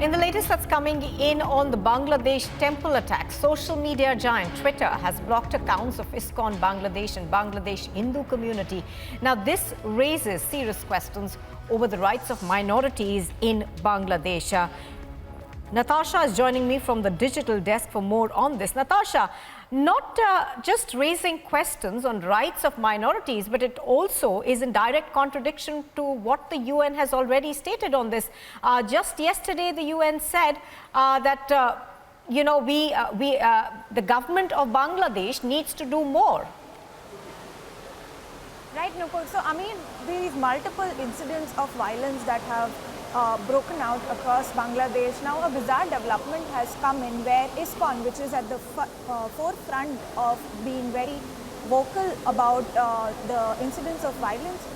In the latest that's coming in on the Bangladesh temple attack, social media giant Twitter has blocked accounts of ISKCON Bangladesh and Bangladesh Hindu community. Now, this raises serious questions over the rights of minorities in Bangladesh. Natasha is joining me from the digital desk for more on this. Natasha, not just raising questions on rights of minorities, but it also is in direct contradiction to what the UN has already stated on this. Just yesterday, the UN said that the government of Bangladesh needs to do more. Right, Nupur. So, I mean, these multiple incidents of violence that have broken out across Bangladesh. Now, a bizarre development has come in where ISKCON, which is at the forefront of being very vocal about the incidents of violence,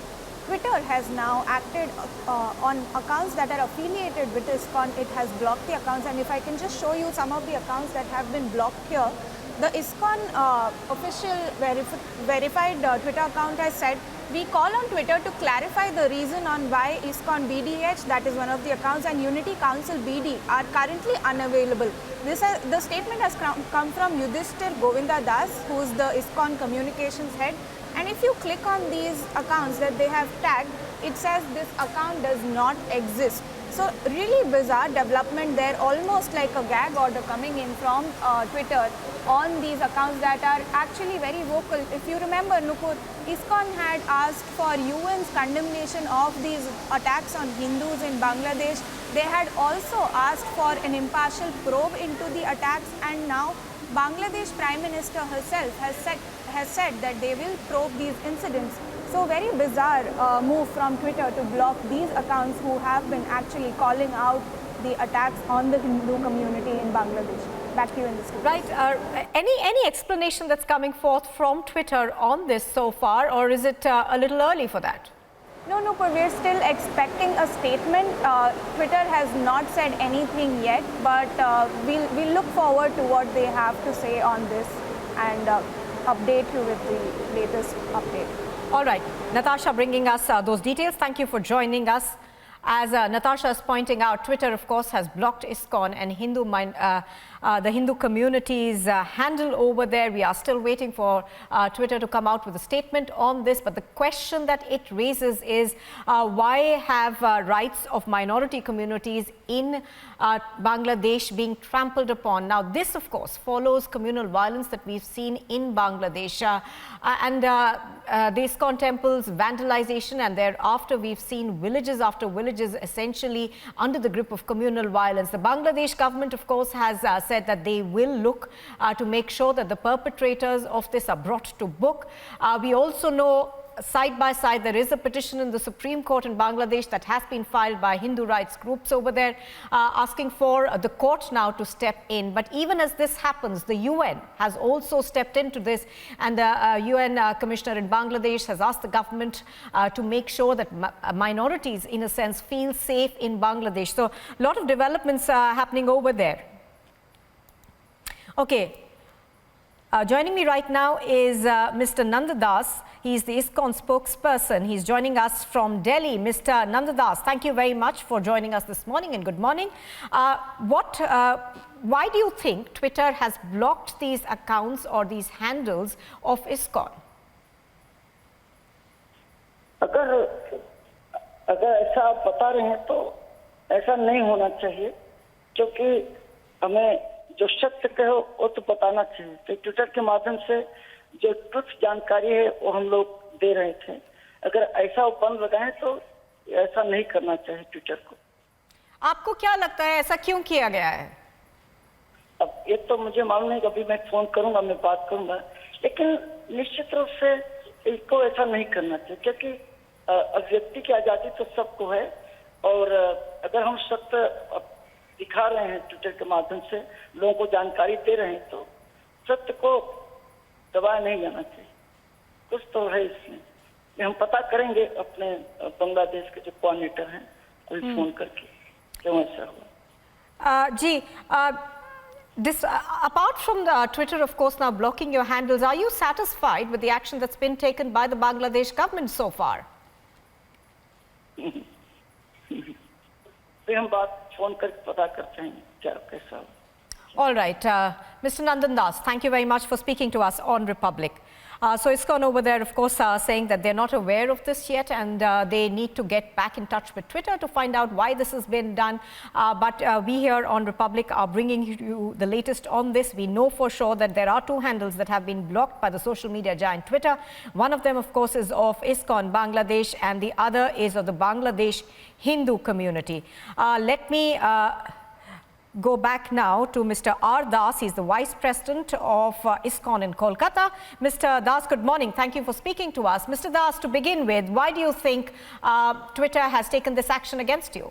Twitter has now acted on accounts that are affiliated with ISKCON. It has blocked the accounts, and if I can just show you some of the accounts that have been blocked here. The ISKCON official verified Twitter account has said, we call on Twitter to clarify the reason on why ISKCON BDH, that is one of the accounts, and Unity Council BD are currently unavailable. The statement has come from Yudhishthir Govinda Das, who is the ISKCON communications head. And if you click on these accounts that they have tagged, it says this account does not exist. So really bizarre development there, almost like a gag order coming in from Twitter on these accounts that are actually very vocal. If you remember, Nupur, ISKCON had asked for UN's condemnation of these attacks on Hindus in Bangladesh. They had also asked for an impartial probe into the attacks, and now Bangladesh Prime Minister herself has said that they will probe these incidents. So very bizarre move from Twitter to block these accounts who have been actually calling out the attacks on the Hindu community in Bangladesh. Back to you in the studio. Right. Any explanation that's coming forth from Twitter on this so far, or is it a little early for that? No, we're still expecting a statement. Twitter has not said anything yet, but we'll look forward to what they have to say on this and update you with the latest update. All right, Natasha bringing us those details. Thank you for joining us. As Natasha is pointing out, Twitter, of course, has blocked ISKCON and the Hindu community's handle over there. We are still waiting for Twitter to come out with a statement on this. But the question that it raises is why have rights of minority communities in Bangladesh being trampled upon? Now, this, of course, follows communal violence that we've seen in Bangladesh and the ISKCON temples vandalization, and thereafter we've seen villages after villages essentially under the grip of communal violence. The Bangladesh government, of course, has said that they will look to make sure that the perpetrators of this are brought to book. We also know, side by side, there is a petition in the Supreme Court in Bangladesh that has been filed by Hindu rights groups over there, asking for the court now to step in. But even as this happens, the UN has also stepped into this, and the UN commissioner in Bangladesh has asked the government to make sure that minorities, in a sense, feel safe in Bangladesh. So a lot of developments happening over there. Okay. Joining me right now is Mr. Nanda Das. He's the ISKCON spokesperson. He's joining us from Delhi. Mr. Nanda Das, thank you very much for joining us this morning, and good morning. Why do you think Twitter has blocked these accounts or these handles of ISKCON? अगर ऐसा आप बता रहे हैं तो ऐसा नहीं होना चाहिए, क्योंकि हमें जो सत्य कहो वो तो बताना चाहिए। तो ट्विटर के माध्यम से जो ट्रुथ जानकारी है वो हम लोग दे रहे थे। अगर ऐसा बंद लगाए तो ऐसा नहीं करना चाहिए ट्विटर को। आपको क्या लगता है, ऐसा क्यों किया गया है? अब ये तो मुझे मालूम नहीं, अभी मैं फोन करूंगा, मैं बात करूंगा, लेकिन निश्चित रूप से इसको ऐसा नहीं करना चाहिए, क्योंकि अभिव्यक्ति की आजादी तो सबको है, और अगर हम सत्य दिखा रहे हैं ट्विटर के माध्यम से, लोगों को जानकारी दे रहे हैं, तो सत्य को दबाया नहीं जाना चाहिए। कुछ तो है इसमें, हम पता करेंगे अपने बांग्लादेश के जो कोऑर्डिनेटर हैं उन्हें फोन करके क्यों ऐसा हुआ। जी, this apart from the Twitter, of course, now blocking your handles, are you satisfied with the action that's been taken by the Bangladesh government so far? फिर हम बात फोन करके पता करते हैं क्या कैसा। All right, Mr. Nandan Das, thank you very much for speaking to us on Republic. So ISKCON over there, of course, saying that they're not aware of this yet, and they need to get back in touch with Twitter to find out why this has been done. But we here on Republic are bringing you the latest on this. We know for sure that there are 2 handles that have been blocked by the social media giant Twitter. One of them, of course, is of ISKCON Bangladesh, and the other is of the Bangladesh Hindu community. Let me go back now to Mr. R. Das. He's the Vice President of ISKCON in Kolkata. Mr. Das, good morning. Thank you for speaking to us. Mr. Das, to begin with, why do you think Twitter has taken this action against you?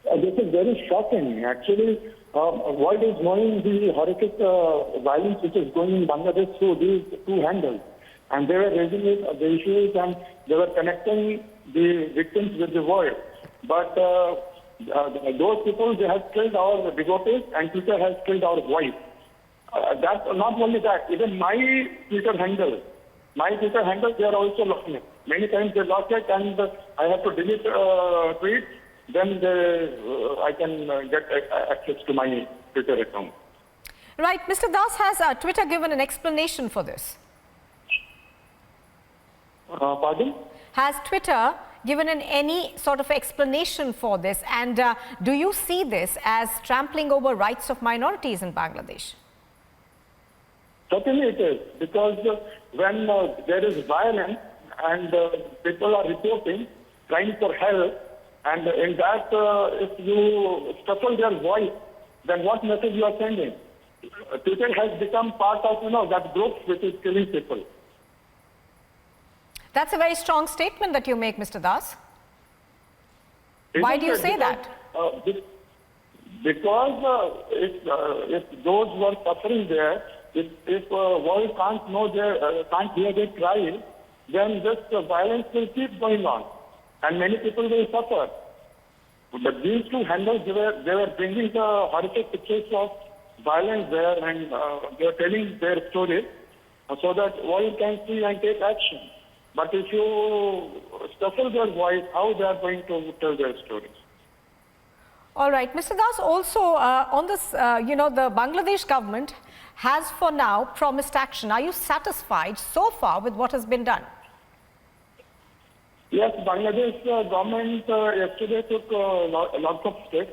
This is very shocking. Actually, world is knowing the horrific violence which is going in Bangladesh through these 2 handles. And they were raising the issues and they were connecting the victims with the world. But those people, they have killed our devotees and Twitter has killed our voice. That's not only that, even my Twitter handle, they are also locking it. Many times they lock it and I have to delete tweets, then I can get access to my Twitter account. Right. Mr. Das, has Twitter given an explanation for this? Pardon? Has Twitter given any sort of explanation for this, and do you see this as trampling over rights of minorities in Bangladesh? Certainly it is, because when there is violence and people are reporting, crying for help, and in that if you stifle their voice, then what message you are sending? Twitter has become part of that group which is killing people. That's a very strong statement that you make, Mr. Das. Why do you say that? Because if those who are suffering there, if world can't hear their cry, then this violence will keep going on, and many people will suffer. But these 2 handles, they were bringing the horrific pictures of violence there, and they are telling their stories so that world can see and take action. But if you stifle their voice, how they are going to tell their stories? All right, Mr. Das, also on this, the Bangladesh government has for now promised action. Are you satisfied so far with what has been done? Yes, Bangladesh government yesterday took lots of steps,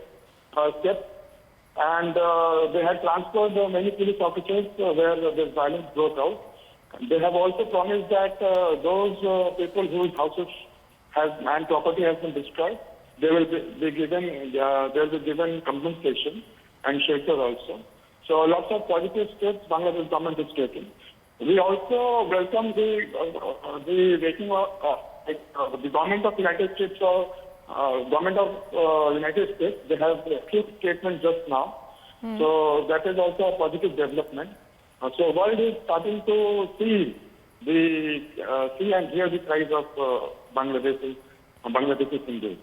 and they had transferred many police officers where this violence broke out. They have also promised that those people whose houses and property has been destroyed, they will be given compensation and shelter also. So lots of positive steps Bangladesh government is taking. We also welcome the waking up the government of United States or government of United States. They have a clear statement just now. So that is also a positive development. So world is starting to see and hear the cries of Bangladeshi Hindus.